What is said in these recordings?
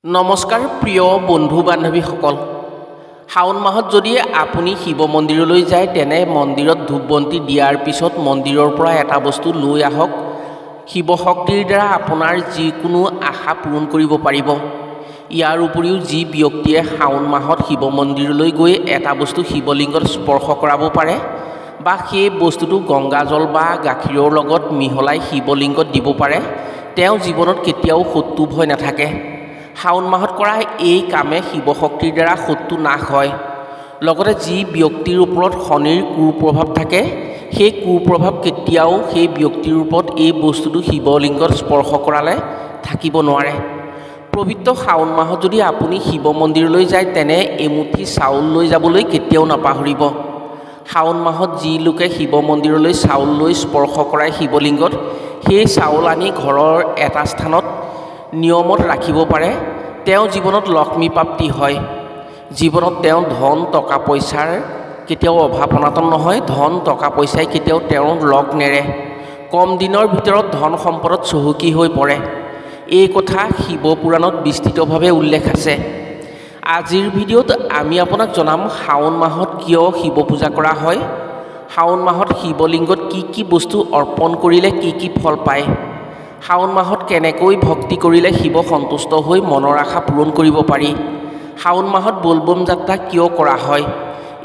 নমস্কাৰ প্ৰিয় বন্ধু বান্ধৱীসকল। শাওণ মাহত যদি আপুনি শিৱ মন্দিৰলৈ যায় তেনে মন্দিৰত ধূপ বন্তি দিয়াৰ পিছত মন্দিৰৰ পৰা এটা বস্তু লৈ আহক। শিৱ শক্তিৰ দ্বাৰা আপোনাৰ যিকোনো আশা পূৰণ কৰিব পাৰিব। ইয়াৰ উপৰিও যি ব্যক্তিয়ে শাওণ মাহত শিৱ মন্দিৰলৈ গৈ এটা বস্তু শিৱলিংগত স্পৰ্শ কৰাব পাৰে বা সেই বস্তুটো গংগাজল বা গাখীৰৰ লগত মিহলাই শিৱলিংগত দিব পাৰে, তেওঁ জীৱনত কেতিয়াও শত্ৰু ভয় নাথাকে। শাওণ মাহত কৰা এই কামে শিৱ শক্তিৰ দ্বাৰা শত্ৰু নাশ হয়। লগতে যি ব্যক্তিৰ ওপৰত শনিৰ কুপ্ৰভাৱ থাকে সেই কুপ্ৰভাৱ কেতিয়াও সেই ব্যক্তিৰ ওপৰত এই বস্তুটো শিৱলিংগত স্পৰ্শ কৰালে থাকিব নোৱাৰে। পবিত্ৰ শাওণ মাহত যদি আপুনি শিৱ মন্দিৰলৈ যায় তেনে এমুঠি চাউল লৈ যাবলৈ কেতিয়াও নাপাহৰিব। শাওণ মাহত যি লোকে শিৱ মন্দিৰলৈ চাউল লৈ স্পৰ্শ কৰায় শিৱলিংগত, সেই চাউল আনি ঘৰৰ এটা স্থানত নিয়মত ৰাখিব পাৰে, তেওঁ জীৱনত লক্ষ্মী প্ৰাপ্তি হয়। জীৱনত তেওঁ ধন টকা পইচাৰ কেতিয়াও অভাৱ অনাটন নহয়। ধন টকা পইচাই কেতিয়াও তেওঁৰ লগ নেৰে। কম দিনৰ ভিতৰত ধন সম্পদত চহকী হৈ পৰে। এই কথা শিৱ পুৰাণত বিস্তৃতভাৱে উল্লেখ আছে। আজিৰ ভিডিঅ'ত আমি আপোনাক জনাম শাওণ মাহত কিয় শিৱ পূজা কৰা হয়, শাওণ মাহত শিৱলিংগত কি কি বস্তু অৰ্পণ কৰিলে কি কি ফল পায়, শাওণ মাহত কেনেকৈ ভক্তি কৰিলে শিৱ সন্তুষ্ট হৈ মনৰ আশা পূৰণ কৰিব পাৰি, শাওণ মাহত বলবম যাত্ৰা কিয় কৰা হয়,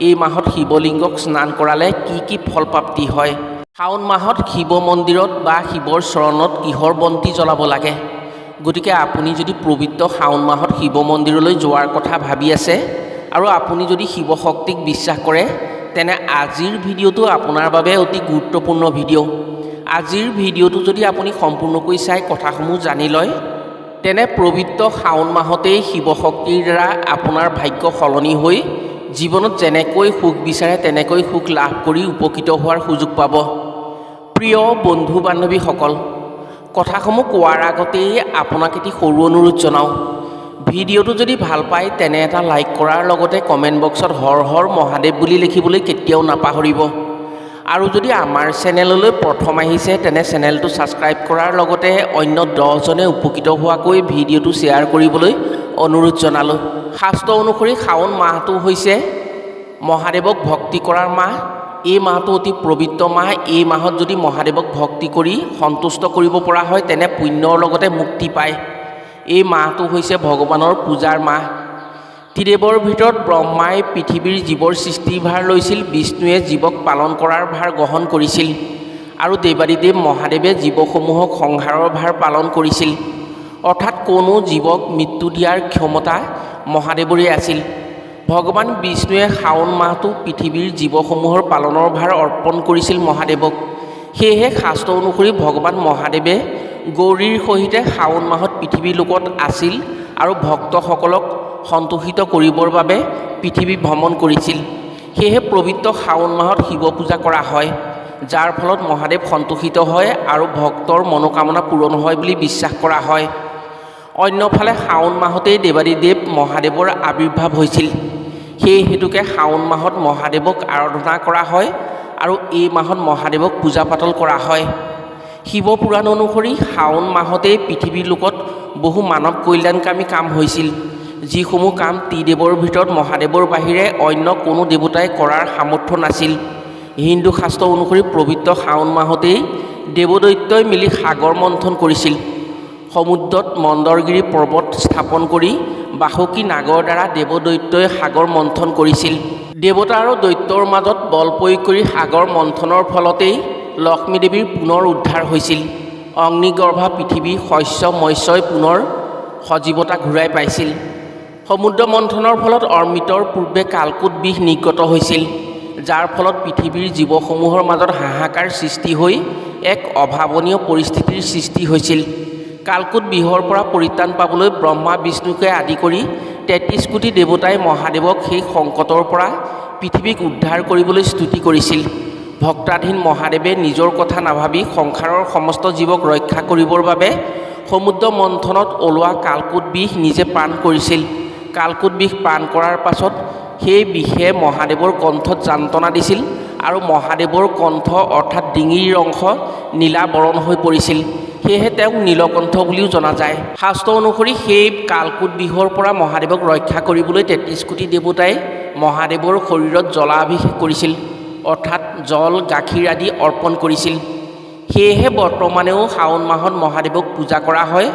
এই মাহত শিৱলিংগক স্নান কৰালে কি কি ফল প্ৰাপ্তি হয়, শাওণ মাহত শিৱ মন্দিৰত বা শিৱৰ চৰণত কিহৰ বন্তি জ্বলাব লাগে। গতিকে আপুনি যদি পবিত্ৰ শাওণ মাহত শিৱ মন্দিৰলৈ যোৱাৰ কথা ভাবি আছে আৰু আপুনি যদি শিৱ শক্তিক বিশ্বাস কৰে তেনে আজিৰ ভিডিঅ'টো আপোনাৰ বাবে অতি গুৰুত্বপূৰ্ণ ভিডিঅ'। আজিৰ ভিডিঅ'টো যদি আপুনি সম্পূৰ্ণকৈ চাই কথাসমূহ জানি লয় তেনে পবিত্ৰ শাওণ মাহতেই শিৱ শক্তিৰ দ্বাৰা আপোনাৰ ভাগ্য সলনি হৈ জীৱনত যেনেকৈ সুখ বিচাৰে তেনেকৈ সুখ লাভ কৰি উপকৃত হোৱাৰ সুযোগ পাব। প্ৰিয় বন্ধু বান্ধৱীসকল, কথাসমূহ কোৱাৰ আগতেই আপোনাক এটি সৰু অনুৰোধ জনাওঁ। ভিডিঅ'টো যদি ভাল পায় তেনে এটা লাইক কৰাৰ লগতে কমেণ্ট বক্সত হৰ হৰ মহাদেৱ বুলি লিখিবলৈ কেতিয়াও নাপাহৰিব। আৰু যদি আমাৰ চেনেললৈ প্ৰথম আহিছে তেনে চেনেলটো ছাবস্ক্ৰাইব কৰাৰ লগতে অন্য 10জনে উপকৃত হোৱাকৈ ভিডিঅ'টো শ্বেয়াৰ কৰিবলৈ অনুৰোধ জনালোঁ। শাস্ত্ৰ অনুসৰি শাওণ মাহটো হৈছে মহাদেৱক ভক্তি কৰাৰ মাহ। এই মাহটো অতি পবিত্ৰ মাহ। এই মাহত যদি মহাদেৱক ভক্তি কৰি সন্তুষ্ট কৰিব পৰা হয় তেনে পুণ্যৰ লগতে মুক্তি পায়। এই মাহটো হৈছে ভগৱানৰ পূজাৰ মাহ। ত্ৰিদেৱৰ ভিতৰত ব্ৰহ্মাই পৃথিৱীৰ জীৱৰ সৃষ্টিৰ ভাৰ লৈছিল, বিষ্ণুৱে জীৱক পালন কৰাৰ ভাৰ গ্ৰহণ কৰিছিল আৰু দেৱাদিদেৱ মহাদেৱে জীৱসমূহক সংহাৰৰ ভাৰ পালন কৰিছিল। অৰ্থাৎ কোনো জীৱক মৃত্যু দিয়াৰ ক্ষমতা মহাদেৱৰে আছিল। ভগৱান বিষ্ণুৱে শাওণ মাহটো পৃথিৱীৰ জীৱসমূহৰ পালনৰ ভাৰ অৰ্পণ কৰিছিল মহাদেৱক। সেয়েহে শাস্ত্ৰ অনুসৰি ভগৱান মহাদেৱে গৌৰীৰ সহিতে শাওণ মাহত পৃথিৱীৰ লোকত আছিল আৰু ভক্তসকলক সন্তোষিত কৰিবৰ বাবে পৃথিৱী ভ্ৰমণ কৰিছিল। সেয়েহে পবিত্ৰ শাওণ মাহত শিৱ পূজা কৰা হয়, যাৰ ফলত মহাদেৱ সন্তোষিত হয় আৰু ভক্তৰ মনোকামনা পূৰণ হয় বুলি বিশ্বাস কৰা হয়। অন্যফালে শাওণ মাহতেই দেৱাদিদেৱ মহাদেৱৰ আৱিৰ্ভাৱ হৈছিল। সেই হেতুকে শাওণ মাহত মহাদেৱক আৰাধনা কৰা হয় আৰু এই মাহত মহাদেৱক পূজা পাতল কৰা হয়। শিৱ পুৰাণ অনুসৰি শাওণ মাহতেই পৃথিৱীৰ লোকত বহু মানৱ কল্যাণকামী কাম হৈছিল, যিসমূহ কাম ত্ৰিদেৱৰ ভিতৰত মহাদেৱৰ বাহিৰে অন্য কোনো দেৱতাই কৰাৰ সামৰ্থ্য নাছিল। হিন্দু শাস্ত্ৰ অনুসৰি পবিত্ৰ শাওণ মাহতেই দেৱদৈত্যই মিলি সাগৰ মন্থন কৰিছিল। সমুদ্ৰত মন্দৰগিৰি পৰ্বত স্থাপন কৰি বাসুকী নাগৰ দ্বাৰা দেৱদৈত্যই সাগৰ মন্থন কৰিছিল। দেৱতা আৰু দৈত্যৰ মাজত বল প্ৰয়োগ কৰি সাগৰ মন্থনৰ ফলতেই লক্ষ্মী দেৱীৰ পুনৰ উদ্ধাৰ হৈছিল। অগ্নিগৰ্ভা পৃথিৱী শস্য মৎস্যই পুনৰ সজীৱতা ঘূৰাই পাইছিল। সমুদ্ৰ মন্থনৰ ফলত অমৃতৰ পূৰ্বে কালকুট বিষ নিৰ্গত হৈছিল, যাৰ ফলত পৃথিৱীৰ জীৱসমূহৰ মাজত হাহাকাৰ সৃষ্টি হৈ এক অভাৱনীয় পৰিস্থিতিৰ সৃষ্টি হৈছিল। কালকুট বিষৰ পৰা পৰিত্ৰাণ পাবলৈ ব্ৰহ্মা বিষ্ণুকে আদি কৰি 33 কোটি দেৱতাই মহাদেৱক সেই সংকটৰ পৰা পৃথিৱীক উদ্ধাৰ কৰিবলৈ স্তুতি কৰিছিল। ভক্তাধীন মহাদেৱে নিজৰ কথা নাভাবি সংসাৰৰ সমস্ত জীৱক ৰক্ষা কৰিবৰ বাবে সমুদ্ৰ মন্থনত ওলোৱা কালকুট বিষ নিজে পান কৰিছিল। কালকুট বিষ পান কৰাৰ পাছত সেই বিষে মহাদেৱৰ কণ্ঠত যান্ত্ৰণা দিছিল আৰু মহাদেৱৰ কণ্ঠ অৰ্থাৎ ডিঙিৰ অংশ নীলা বৰণ হৈ পৰিছিল। সেয়েহে তেওঁক নীলকণ্ঠ বুলিও জনা যায়। শাস্ত্ৰ অনুসৰি সেই কালকূট বিহুৰ পৰা মহাদেৱক ৰক্ষা কৰিবলৈ ৩৩ কোটি দেৱতাই মহাদেৱৰ শৰীৰত জলাভিষেক কৰিছিল, অৰ্থাৎ জল গাখীৰ আদি অৰ্পণ কৰিছিল। সেয়েহে বৰ্তমানেও শাওণ মাহত মহাদেৱক পূজা কৰা হয়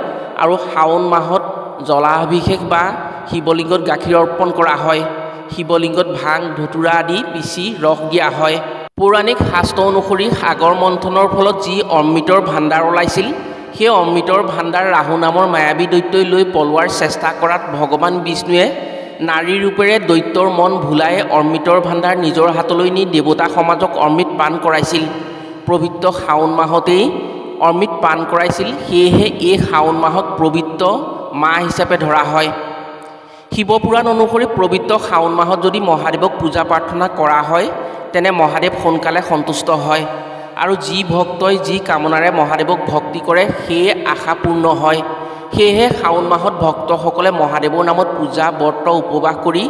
আৰু শাওণ মাহত জলাভিষেক বা শিৱলিংগত গাখীৰ অৰ্পণ কৰা হয়। শিৱলিংগত ভাং ধতুৰা আদি পিচি ৰস দিয়া হয়। পৌৰাণিক শাস্ত্ৰ অনুসৰি সাগৰ মন্থনৰ ফলত যি অমৃতৰ ভাণ্ডাৰ ওলাইছিল, সেই অমৃতৰ ভাণ্ডাৰ ৰাহু নামৰ মায়াবী দৈত্যই লৈ পলোৱাৰ চেষ্টা কৰাত ভগৱান বিষ্ণুৱে নাৰী ৰূপেৰে দৈত্যৰ মন ভুলাই অমৃতৰ ভাণ্ডাৰ নিজৰ হাতলৈ নি দেৱতা সমাজক অমৃত পান কৰাইছিল। পবিত্ৰ শাওণ মাহতেই অমৃত পান কৰাইছিল। সেয়েহে এই শাওণ মাহক পবিত্ৰ মাহ হিচাপে ধৰা হয়। শিৱপুৰাণ অনুসৰি পবিত্ৰ শাওণ মাহত যদি মহাদেৱক পূজা প্ৰাৰ্থনা কৰা হয়, তেনে মহাদেৱ সোনকালে সন্তুষ্ট হয় আৰু যি ভক্তই যি কামনাৰে মহাদেৱক ভক্তি কৰে সেয়ে আশা পূৰ্ণ হয়। সেয়েহে শাওণ মাহত ভক্তসকলে মহাদেৱৰ নামত পূজা ব্ৰত উপবাস কৰি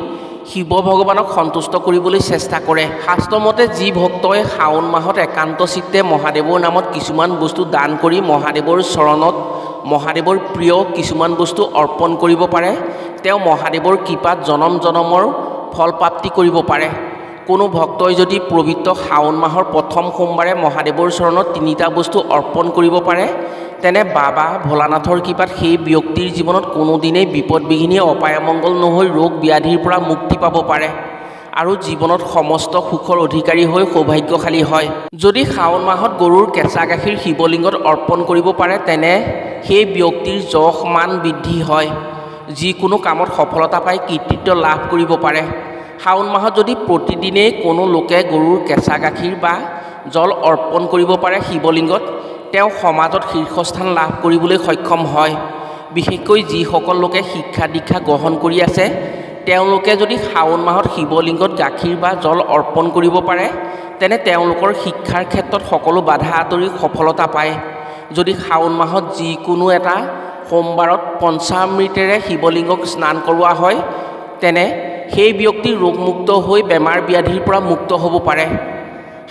শিৱ ভগৱানক সন্তুষ্ট কৰিবলৈ চেষ্টা কৰে। শাস্ত্ৰমতে যি ভক্তই শাওণ মাহত একান্ত চিত্তে মহাদেৱৰ নামত কিছুমান বস্তু দান কৰি মহাদেৱৰ চৰণত মহাদেৱৰ প্ৰিয় কিছুমান বস্তু অৰ্পণ কৰিব পাৰে, তেওঁ মহাদেৱৰ কৃপাত জনম জনমৰ ফল প্ৰাপ্তি কৰিব পাৰে। কোনো ভক্তই যদি পবিত্ৰ শাওণ মাহৰ প্ৰথম সোমবাৰে মহাদেৱৰ চৰণত ৩টা বস্তু অৰ্পণ কৰিব পাৰে, তেনে বাবা ভোলানাথৰ কৃপাত সেই ব্যক্তিৰ জীৱনত কোনোদিনেই বিপদ বিঘিনি অপায় অমংগল নহৈ ৰোগ ব্যাধিৰ পৰা মুক্তি পাব পাৰে আৰু জীৱনত সমস্ত সুখৰ অধিকাৰী হৈ সৌভাগ্যশালী হয়। যদি শাওণ মাহত গৰুৰ কেঁচা গাখীৰ শিৱলিংগত অৰ্পণ কৰিব পাৰে, তেনে সেই ব্যক্তিৰ যশ মান বৃদ্ধি হয়, যিকোনো কামত সফলতা পাই কৃতিত্ব লাভ কৰিব পাৰে। শাওণ মাহত যদি প্ৰতিদিনেই কোনো লোকে গৰুৰ কেঁচা গাখীৰ বা জল অৰ্পণ কৰিব পাৰে শিৱলিংগত, তেওঁ সমাজত শীৰ্ষস্থান লাভ কৰিবলৈ সক্ষম হয়। বিশেষকৈ যিসকল লোকে শিক্ষা দীক্ষা গ্ৰহণ কৰি আছে, তেওঁলোকে যদি শাওণ মাহত শিৱলিংগত গাখীৰ বা জল অৰ্পণ কৰিব পাৰে, তেনে তেওঁলোকৰ শিক্ষাৰ ক্ষেত্ৰত সকলো বাধা আঁতৰি সফলতা পায়। যদি শাওণ মাহত যিকোনো এটা সোমবাৰত পঞ্চামৃতেৰে শিৱলিংগক স্নান কৰোৱা হয়, তেনে সেই ব্যক্তি ৰোগমুক্ত হৈ বেমাৰ ব্যাধিৰ পৰা মুক্ত হ'ব পাৰে।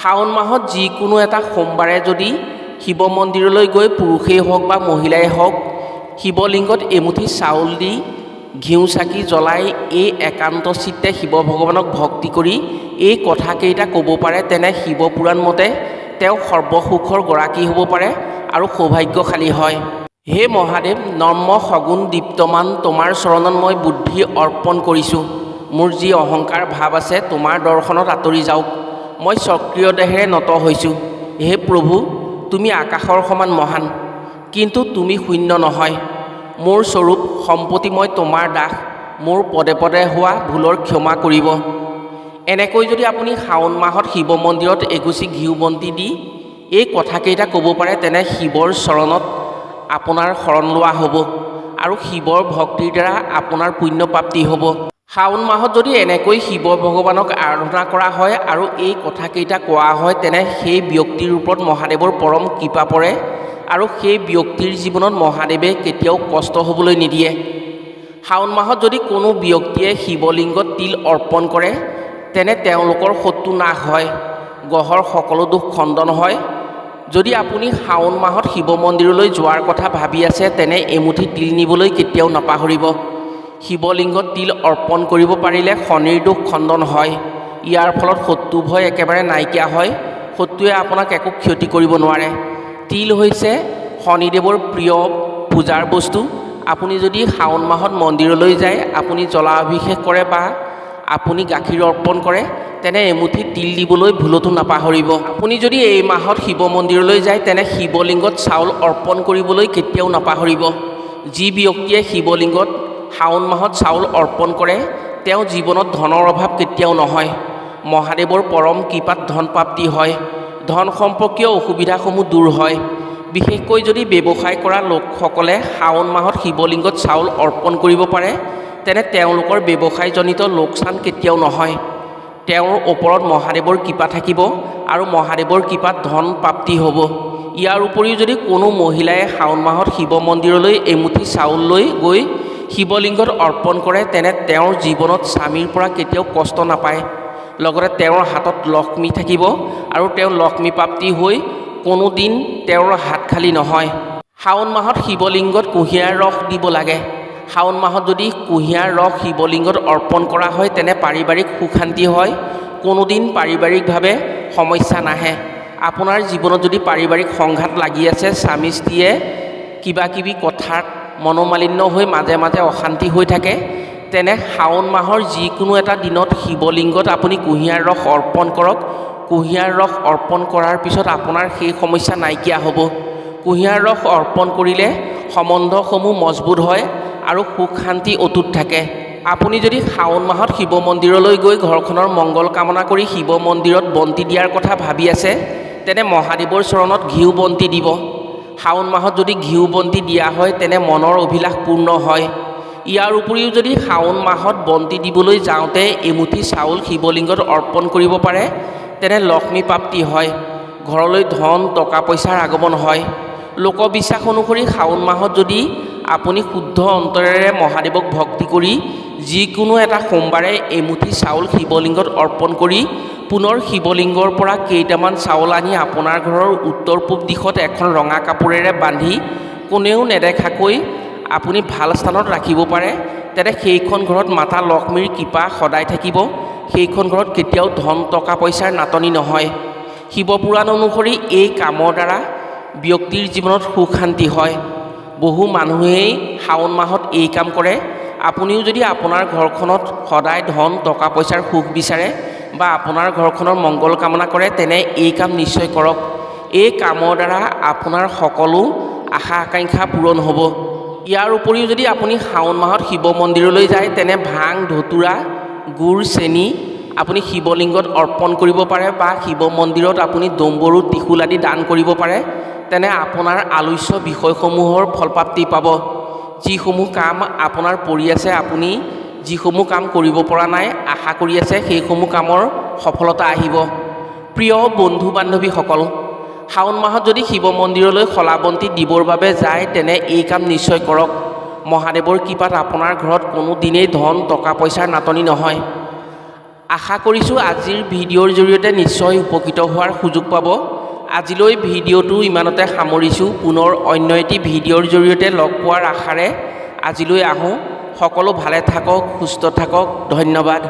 শাওণ মাহত যিকোনো এটা সোমবাৰে যদি শিৱ মন্দিৰলৈ গৈ পুৰুষেই হওক বা মহিলাই হওক শিৱলিংগত এমুঠি চাউল দি ঘিউ চাকি জ্বলাই এই একান্ত চিত্তে শিৱ ভগৱানক ভক্তি কৰি এই কথাকেইটা ক'ব পাৰে, তেনে শিৱপুৰাণ মতে তেওঁ সৰ্বসুখৰ গৰাকী হ'ব পাৰে আৰু সৌভাগ্যশালী হয়। হে মহাদেৱ, নৰ্ম সগুণ দীপ্তমান তোমাৰ চৰণত মই বুদ্ধি অৰ্পণ কৰিছোঁ। মোৰ যি অহংকাৰ ভাৱ আছে তোমাৰ দৰ্শনত আঁতৰি যাওক। মই স্বকীয় দেহেৰে নত হৈছোঁ। হে প্ৰভু, তুমি আকাশৰ সমান মহান, কিন্তু তুমি শূন্য নহয়। মোৰ স্বৰূপ সম্পত্তি মই তোমাৰ দাস, মোৰ পদে পদে হোৱা ভুলৰ ক্ষমা কৰিব। এনেকৈ যদি আপুনি শাওণ মাহত শিৱ মন্দিৰত এগুচি ঘিউ বন্তি দি এই কথাকেইটা ক'ব পাৰে, তেনে শিৱৰ চৰণত আপোনাৰ শৰণ লোৱা হ'ব আৰু শিৱৰ ভক্তিৰ দ্বাৰা আপোনাৰ পুণ্য প্ৰাপ্তি হ'ব। শাওণ মাহত যদি এনেকৈ শিৱ ভগৱানক আৰাধনা কৰা হয় আৰু এই কথাকেইটা কোৱা হয়, তেনে সেই ব্যক্তিৰ ওপৰত মহাদেৱৰ পৰম কৃপা পৰে আৰু সেই ব্যক্তিৰ জীৱনত মহাদেৱে কেতিয়াও কষ্ট হ'বলৈ নিদিয়ে। শাওণ মাহত যদি কোনো ব্যক্তিয়ে শিৱলিংগত তিল অৰ্পণ কৰে, তেনে তেওঁলোকৰ শত্ৰু নাশ হয়, গ্ৰহৰ সকলো দুখ খণ্ডন হয়। যদি আপুনি শাওণ মাহত শিৱ মন্দিৰলৈ যোৱাৰ কথা ভাবি আছে, তেনে এমুঠি তিল নিবলৈ কেতিয়াও নাপাহৰিব। শিৱলিংগত তিল অৰ্পণ কৰিব পাৰিলে শনিৰ দোষ খণ্ডন হয়। ইয়াৰ ফলত শত্ৰু ভয় একেবাৰে নাইকিয়া হয়, শত্ৰুৱে আপোনাক একো ক্ষতি কৰিব নোৱাৰে। তিল হৈছে শনিদেৱৰ প্ৰিয় পূজাৰ বস্তু। আপুনি যদি শাওণ মাহত মন্দিৰলৈ যায়, আপুনি জলাভিষেক কৰে বা আপুনি গাখীৰ অৰ্পণ কৰে, তেনে এমুঠি তিল দিবলৈ ভুলতো নাপাহৰিব। আপুনি যদি এই মাহত শিৱ মন্দিৰলৈ যায়, তেনে শিৱলিংগত চাউল অৰ্পণ কৰিবলৈ কেতিয়াও নাপাহৰিব। যি ব্যক্তিয়ে শিৱলিংগত শাওণ মাহত চাউল অৰ্পণ কৰে, তেওঁ জীৱনত ধনৰ অভাৱ কেতিয়াও নহয়। মহাদেৱৰ পৰম কৃপাত ধন প্ৰাপ্তি হয়, ধন সম্পৰ্কীয় অসুবিধাসমূহ দূৰ হয়। বিশেষকৈ যদি ব্যৱসায় কৰা লোকসকলে শাওণ মাহত শিৱলিংগত চাউল অৰ্পণ কৰিব পাৰে, তেনে তেওঁলোকৰ ব্যৱসায়জনিত লোকচান কেতিয়াও নহয়। তেওঁৰ ওপৰত মহাদেৱৰ কৃপা থাকিব আৰু মহাদেৱৰ কৃপাত ধন প্ৰাপ্তি হ'ব। ইয়াৰ উপৰিও যদি কোনো মহিলাই শাওণ মাহত শিৱ মন্দিৰলৈ এমুঠি চাউল লৈ গৈ শিৱলিংগত অৰ্পণ কৰে, তেনে তেওঁৰ জীৱনত স্বামীৰ পৰা কেতিয়াও কষ্ট নাপায়। লগতে তেওঁৰ হাতত লক্ষ্মী থাকিব আৰু তেওঁ লক্ষ্মী প্ৰাপ্তি হৈ কোনোদিন তেওঁৰ হাত খালী নহয়। শাওণ মাহত শিৱলিংগত কুঁহিয়াৰ ৰস দিব লাগে। শাওণ মাহত যদি কুঁহিয়াৰ ৰস শিৱলিংগত অৰ্পণ কৰা হয় তেনে পাৰিবাৰিক সুখ শান্তি হয়, কোনোদিন পাৰিবাৰিকভাৱে সমস্যা নাহে। আপোনাৰ জীৱনত যদি পাৰিবাৰিক সংঘাত লাগি আছে, স্বামী স্ত্ৰীয়ে কিবা কিবি কথাত মনোমালিন্য হৈ মাজে মাজে অশান্তি হৈ থাকে, তেনে শাওণ মাহৰ যিকোনো এটা দিনত শিৱলিংগত আপুনি কুঁহিয়াৰ ৰস অৰ্পণ কৰক। কুঁহিয়াৰ ৰস অৰ্পণ কৰাৰ পিছত আপোনাৰ সেই সমস্যা নাইকিয়া হ'ব। কুঁহিয়াৰ ৰস অৰ্পণ কৰিলে সম্বন্ধসমূহ মজবুত হয় আৰু সুখ শান্তি অটুট থাকে। আপুনি যদি শাওণ মাহত শিৱ মন্দিৰলৈ গৈ ঘৰখনৰ মংগল কামনা কৰি শিৱ মন্দিৰত বন্তি দিয়াৰ কথা ভাবি আছে, তেনে মহাদেৱৰ চৰণত ঘিউ বন্তি দিব। শাওণ মাহত যদি ঘিউ বন্তি দিয়া হয় তেনে মনৰ অভিলাষ পূৰ্ণ হয়। ইয়াৰ উপৰিও যদি শাওণ মাহত বন্তি দিবলৈ যাওঁতে এমুঠি চাউল শিৱলিংগত অৰ্পণ কৰিব পাৰে, তেনে লক্ষ্মী প্ৰাপ্তি হয়, ঘৰলৈ ধন টকা পইচাৰ আগমন হয়। লোকবিশ্বাস অনুসৰি শাওণ মাহত যদি আপুনি শুদ্ধ অন্তৰেৰে মহাদেৱক ভক্তি কৰি যিকোনো এটা সোমবাৰে এমুঠি চাউল শিৱলিংগত অৰ্পণ কৰি পুনৰ শিৱলিংগৰ পৰা কেইটামান চাউল আনি আপোনাৰ ঘৰৰ উত্তৰ পূব দিশত এখন ৰঙা কাপোৰেৰে বান্ধি কোনেও নেদেখাকৈ আপুনি ভাল স্থানত ৰাখিব পাৰে, তেনে সেইখন ঘৰত মাতা লক্ষ্মীৰ কৃপা সদায় থাকিব। সেইখন ঘৰত কেতিয়াও ধন টকা পইচাৰ নাটনি নহয়। শিৱপুৰাণ অনুসৰি এই কামৰ দ্বাৰা ব্যক্তিৰ জীৱনত সুখ শান্তি হয়। বহু মানুহেই শাওণ মাহত এই কাম কৰে। আপুনিও যদি আপোনাৰ ঘৰখনত সদায় ধন টকা পইচাৰ সুখ বিচাৰে বা আপোনাৰ ঘৰখনৰ মংগল কামনা কৰে, তেনে এই কাম নিশ্চয় কৰক। এই কামৰ দ্বাৰা আপোনাৰ সকলো আশা আকাংক্ষা পূৰণ হ'ব। ইয়াৰ উপৰিও যদি আপুনি শাওণ মাহত শিৱ মন্দিৰলৈ যায়, তেনে ভাং ধতুৰা গুড় চেনি আপুনি শিৱলিংগত অৰ্পণ কৰিব পাৰে বা শিৱ মন্দিৰত আপুনি ডম্বৰু ত্ৰিশূল আদি দান কৰিব পাৰে, তেনে আপোনাৰ আলোচ্য বিষয়সমূহৰ ফলপ্ৰাপ্তি পাব। যিসমূহ কাম আপোনাৰ পৰি আছে, আপুনি যিসমূহ কাম কৰিব পৰা নাই আশা কৰি আছে, সেইসমূহ কামৰ সফলতা আহিব। প্ৰিয় বন্ধু বান্ধৱীসকল, শাওণ মাহত যদি শিৱ মন্দিৰলৈ শলাবন্তি দিবৰ বাবে যায়, তেনে এই কাম নিশ্চয় কৰক। মহাদেৱৰ কৃপাত আপোনাৰ ঘৰত কোনো দিনেই ধন টকা পইচাৰ নাটনি নহয়। আশা কৰিছোঁ আজিৰ ভিডিঅ'ৰ জৰিয়তে নিশ্চয় উপকৃত হোৱাৰ সুযোগ পাব। আজিলৈ ভিডিঅ'টো ইমানতে সামৰিছোঁ। পুনৰ অন্য এটি ভিডিঅ'ৰ জৰিয়তে লগ পোৱাৰ আশাৰে আজিলৈ আহোঁ। সকলো ভালে থাকক, সুস্থ থাকক। ধন্যবাদ।